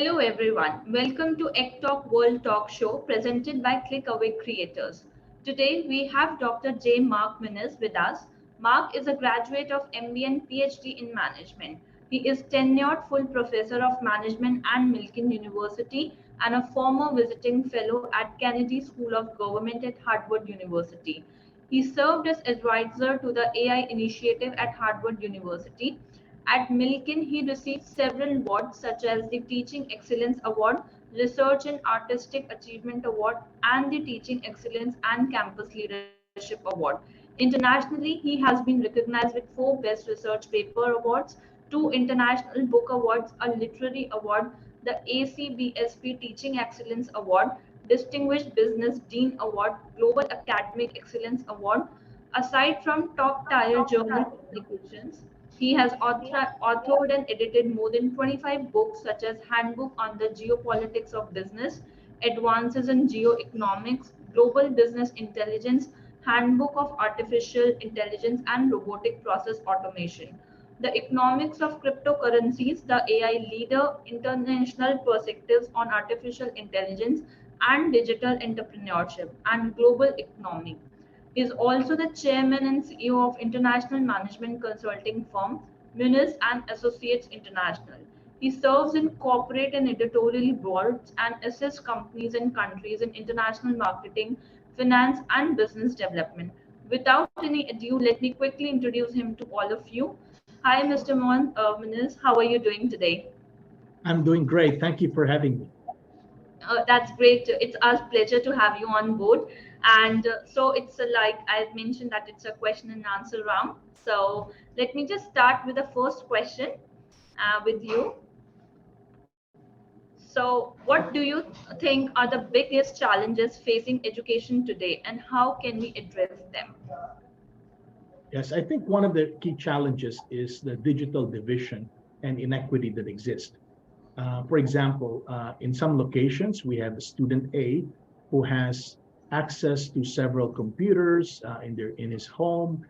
Hello everyone, welcome to EdTalk World Talk Show presented by ClickAway Creators. Today we have Dr. J. Mark Munoz with us. Mark is a graduate of MBA and PhD in Management. He is tenured full professor of management at Millikin University and a former visiting fellow at Kennedy School of Government at Harvard University. He served as advisor to the AI initiative at Harvard University. At Millikin, he received several awards such as the Teaching Excellence Award, Research and Artistic Achievement Award, and the Teaching Excellence and Campus Leadership Award. Internationally, he has been recognized with 4 Best Research Paper Awards, 2 International Book Awards, a Literary Award, the ACBSP Teaching Excellence Award, Distinguished Business Dean Award, Global Academic Excellence Award. Aside from top-tier journal publications, he has authored and edited more than 25 books such as Handbook on the Geopolitics of Business, Advances in Geoeconomics, Global Business Intelligence, Handbook of Artificial Intelligence and Robotic Process Automation, the Economics of Cryptocurrencies, the AI Leader, International Perspectives on Artificial Intelligence and Digital Entrepreneurship, and Global Economy. He is also the chairman and CEO of international management consulting firm Munoz and Associates International. He serves in corporate and editorial boards and assists companies and countries in international marketing, finance, and business development. Without any ado, let me quickly introduce him to all of you. Hi, Mr. Munoz. How are you doing today? I'm doing great. Thank you for having me. That's great. It's our pleasure to have you on board. And so it's like I mentioned that it's a question and answer round. So let me just start with the first question with you. So what do you think are the biggest challenges facing education today and how can we address them? Yes, I think one of the key challenges is the digital division and inequity that exist. For example, in some locations, we have student A who has access to several computers in his home.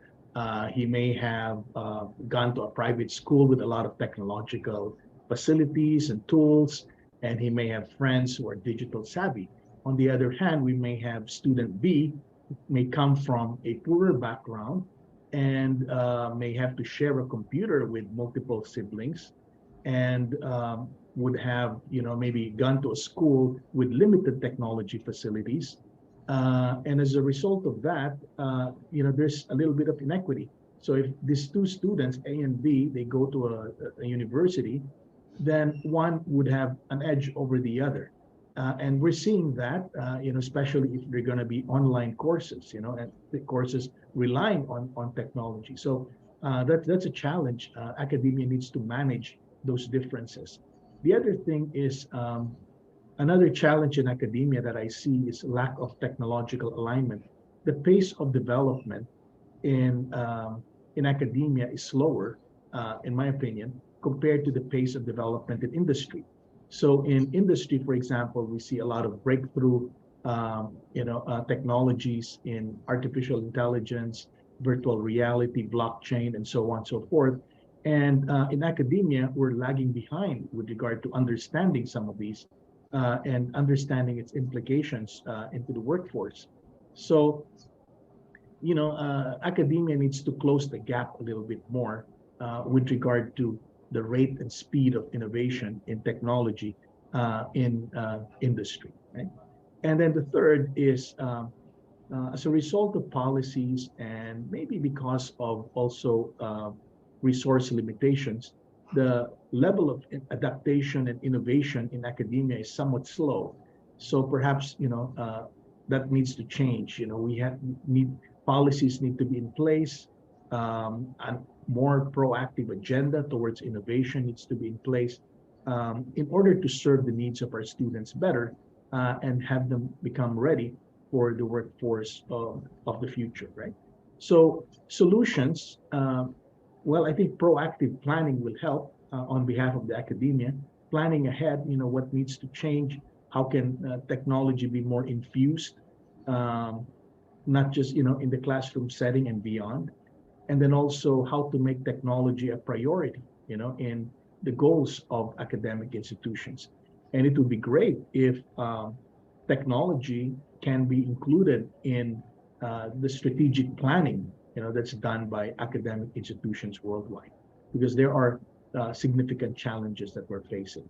He may have gone to a private school with a lot of technological facilities and tools, and he may have friends who are digital savvy. On the other hand, we may have student B may come from a poorer background and may have to share a computer with multiple siblings and would have, maybe gone to a school with limited technology facilities. And as a result of that, there's a little bit of inequity. So if these two students, A and B, they go to a university, then one would have an edge over the other. And we're seeing that, especially if they're going to be online courses, and the courses relying on technology. So that's a challenge. Academia needs to manage those differences. The other thing is another challenge in academia that I see is lack of technological alignment. The pace of development in academia is slower, in my opinion, compared to the pace of development in industry. So in industry, for example, we see a lot of breakthrough, technologies in artificial intelligence, virtual reality, blockchain, and so on and so forth. And in academia, we're lagging behind with regard to understanding some of these and understanding its implications into the workforce. So, academia needs to close the gap a little bit more with regard to the rate and speed of innovation in technology in industry. Right? And then the third is as a result of policies and maybe because of also resource limitations, the level of adaptation and innovation in academia is somewhat slow. So perhaps that needs to change. Policies need to be in place. A more proactive agenda towards innovation needs to be in place in order to serve the needs of our students better and have them become ready for the workforce of the future. Right. So solutions. Well, I think proactive planning will help on behalf of the academia. Planning ahead, what needs to change, how can technology be more infused, not just, in the classroom setting and beyond. And then also how to make technology a priority, in the goals of academic institutions. And it would be great if technology can be included in the strategic planning, that's done by academic institutions worldwide, because there are significant challenges that we're facing.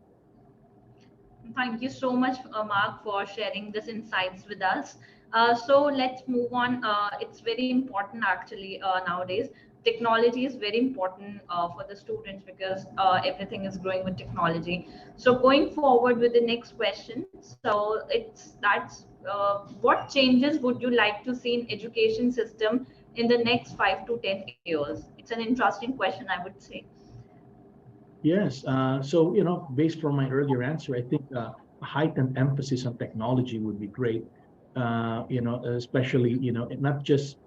Thank you so much, Mark, for sharing this insights with us. So let's move on. It's very important actually nowadays. Technology is very important for the students because everything is growing with technology. So going forward with the next question, so what changes would you like to see in education system in the next 5 to 10 years? It's an interesting question, I would say. Yes. So, based from my earlier answer, I think a heightened emphasis on technology would be great. Especially, not just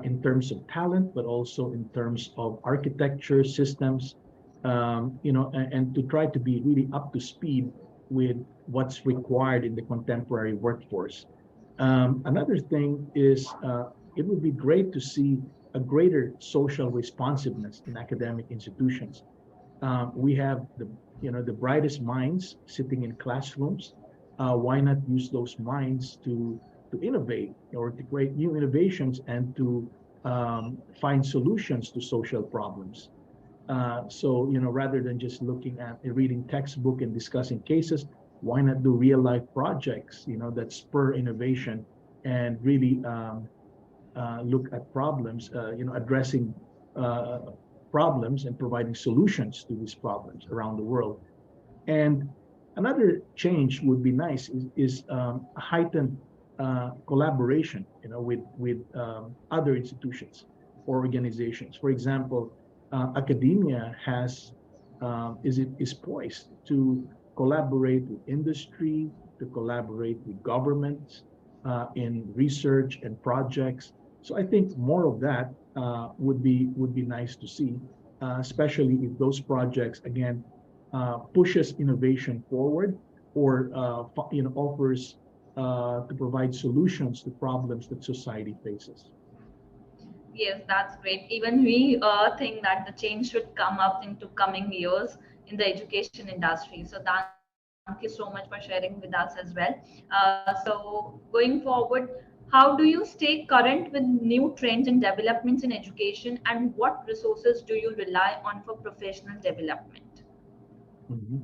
in terms of talent, but also in terms of architecture systems, and to try to be really up to speed with what's required in the contemporary workforce. Another thing is it would be great to see a greater social responsiveness in academic institutions. We have the brightest minds sitting in classrooms. Why not use those minds to innovate or to create new innovations and to find solutions to social problems? So rather than just looking at reading textbook and discussing cases, why not do real life projects that spur innovation and really look at problems, addressing problems and providing solutions to these problems around the world. And another change would be nice is a heightened collaboration, with other institutions or organizations. For example, academia is poised to collaborate with industry, to collaborate with governments in research and projects. So I think more of that would be nice to see, especially if those projects again pushes innovation forward or offers to provide solutions to problems that society faces. Yes, that's great. Even we think that the change should come up into coming years in the education industry. So thank you so much for sharing with us as well. So going forward, how do you stay current with new trends and developments in education, and what resources do you rely on for professional development? Mhm.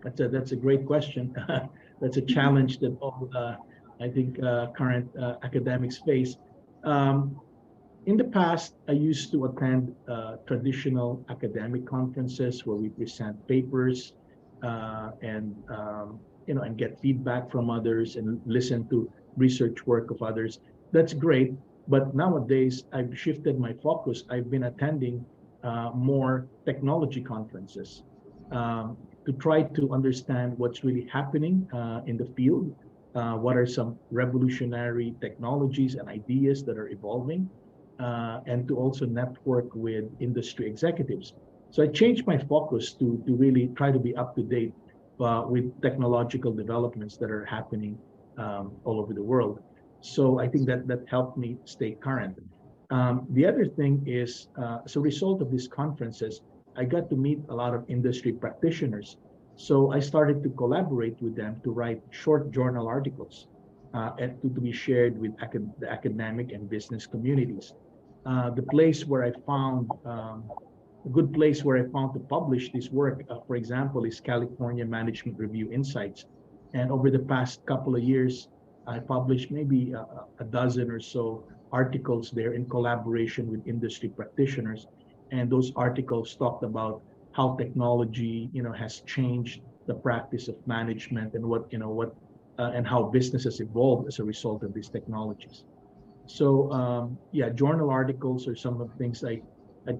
That's a great question. That's a challenge that all I think current academics face. Um, in the past, I used to attend traditional academic conferences where we present papers and get feedback from others and listen to research work of others. That's great. But nowadays, I've shifted my focus. I've been attending more technology conferences to try to understand what's really happening in the field. What are some revolutionary technologies and ideas that are evolving, and to also network with industry executives. So I changed my focus to really try to be up to date with technological developments that are happening all over the world. So I think that helped me stay current. The other thing is, as a result of these conferences, I got to meet a lot of industry practitioners. So I started to collaborate with them to write short journal articles and to be shared with the academic and business communities. The place where I found a good place where I found to publish this work, for example, is California Management Review Insights. And over the past couple of years, I published maybe a dozen or so articles there in collaboration with industry practitioners. And those articles talked about how technology, has changed the practice of management and and how business has evolved as a result of these technologies. So yeah, journal articles are some of the things I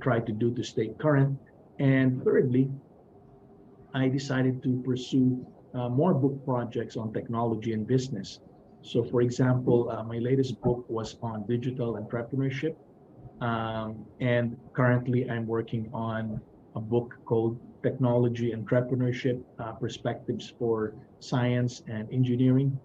try to do to stay current. And thirdly, I decided to pursue more book projects on technology and business. So for example, my latest book was on digital entrepreneurship. And currently I'm working on a book called Technology Entrepreneurship, Perspectives for Science and Engineering.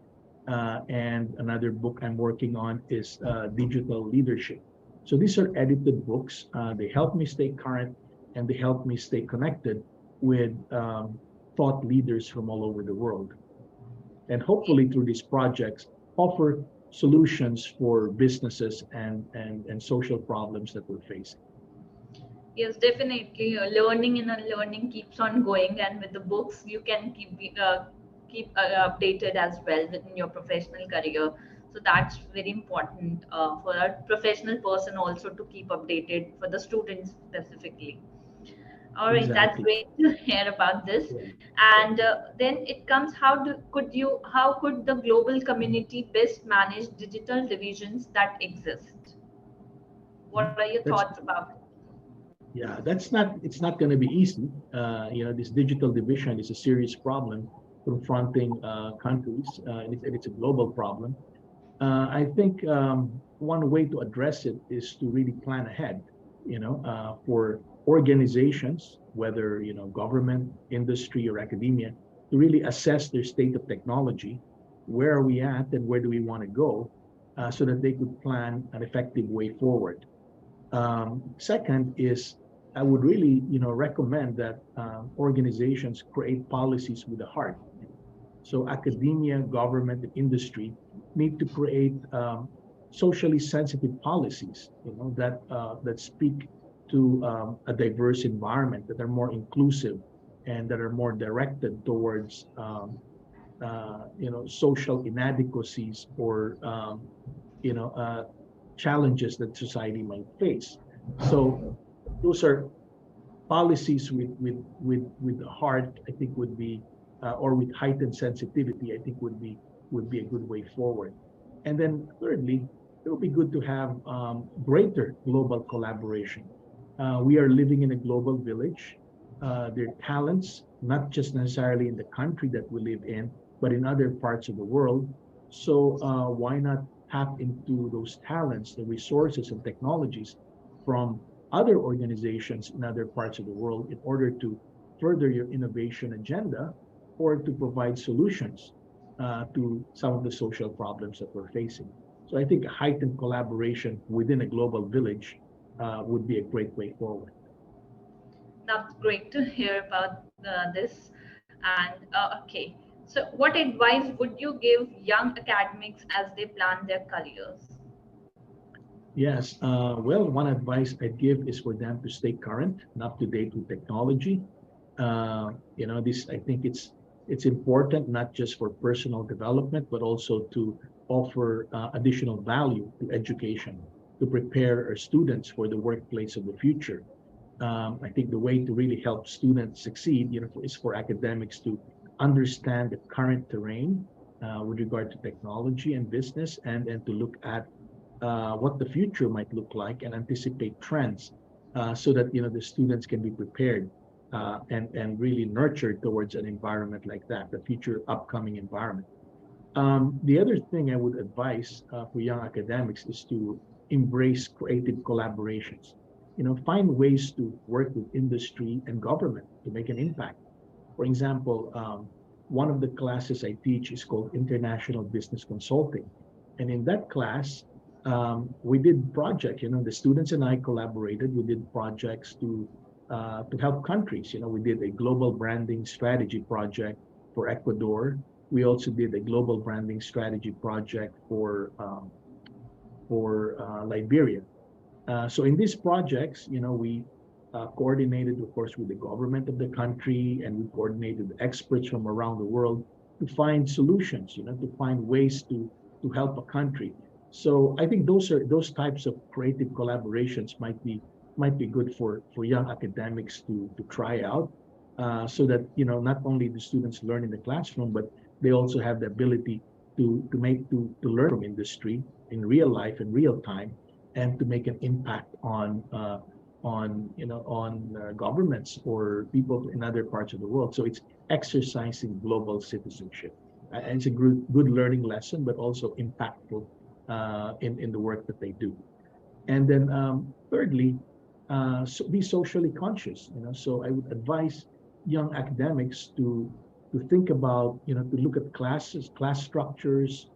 And another book I'm working on is Digital Leadership. So these are edited books. They help me stay current and they help me stay connected with thought leaders from all over the world. And hopefully through these projects, offer solutions for businesses and social problems that we're facing. Yes, definitely. Learning and unlearning keeps on going, and with the books, you can keep updated as well within your professional career. So that's very important for a professional person also to keep updated for the students specifically. All right, that's Exactly. great to hear about this. Yeah. And then it comes, how could the global community best manage digital divisions that exist? What are your That's thoughts about it? Yeah, it's not going to be easy. This digital division is a serious problem confronting countries, and it's a global problem. I think one way to address it is to really plan ahead, for organizations, whether, government, industry, or academia, to really assess their state of technology, where are we at and where do we want to go, so that they could plan an effective way forward. Second is I would really, recommend that organizations create policies with a heart. So academia, government, and industry need to create socially sensitive policies, that speak to a diverse environment, that are more inclusive, and that are more directed towards, social inadequacies or, you know, uh, challenges that society might face. So those are policies with the heart, I think would be, or with heightened sensitivity, I think would be a good way forward. And then thirdly, it would be good to have greater global collaboration. We are living in a global village. There are talents, not just necessarily in the country that we live in, but in other parts of the world. So why not tap into those talents, the resources and technologies from other organizations in other parts of the world in order to further your innovation agenda or to provide solutions to some of the social problems that we're facing. So I think heightened collaboration within a global village would be a great way forward. That's great to hear about this. And okay, so what advice would you give young academics as they plan their careers? Yes, well, one advice I'd give is for them to stay current and up to date with technology. This I think it's important not just for personal development, but also to offer additional value to education, to prepare our students for the workplace of the future. I think the way to really help students succeed, is for academics to understand the current terrain with regard to technology and business, and to look at what the future might look like and anticipate trends, so that the students can be prepared and really nurtured towards an environment like that, the future upcoming environment. The other thing I would advise for young academics is to embrace creative collaborations. Find ways to work with industry and government to make an impact. For example, one of the classes I teach is called International Business Consulting. And in that class, we did projects, the students and I collaborated. We did projects to help countries. We did a global branding strategy project for Ecuador. We also did a global branding strategy project for Liberia. So in these projects, we coordinated, of course, with the government of the country, and we coordinated with experts from around the world to find solutions, to find ways to help a country. So I think those types of creative collaborations might be good for young academics to try out, so that not only the students learn in the classroom, but they also have the ability to learn from industry in real life in real time, and to make an impact on governments or people in other parts of the world. So it's exercising global citizenship. And it's a good learning lesson, but also impactful in the work that they do. And then thirdly, be socially conscious. So I would advise young academics to think about, to look at class structures,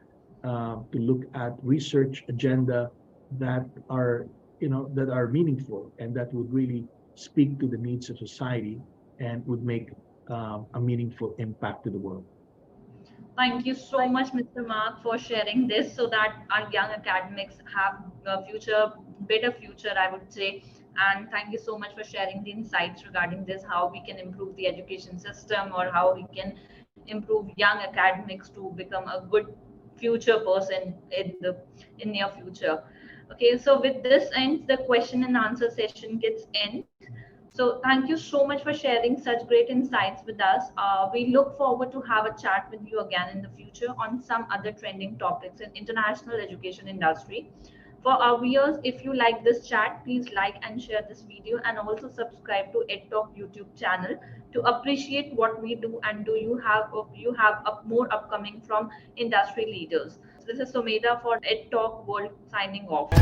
to look at research agenda that are meaningful and that would really speak to the needs of society and would make a meaningful impact to the world. Thank you so much, Mr. Mark, for sharing this so that our young academics have a future, better future, I would say. And thank you so much for sharing the insights regarding this, how we can improve the education system or how we can improve young academics to become a good future person in near future. Okay, so with this ends the question and answer session gets end. So thank you so much for sharing such great insights with us. We look forward to have a chat with you again in the future on some other trending topics in international education industry. For our viewers, if you like this chat, please like and share this video and also subscribe to EdTalk YouTube channel to appreciate what we do and do you have more upcoming from industry leaders. This is Sumedha for EdTalk World signing off.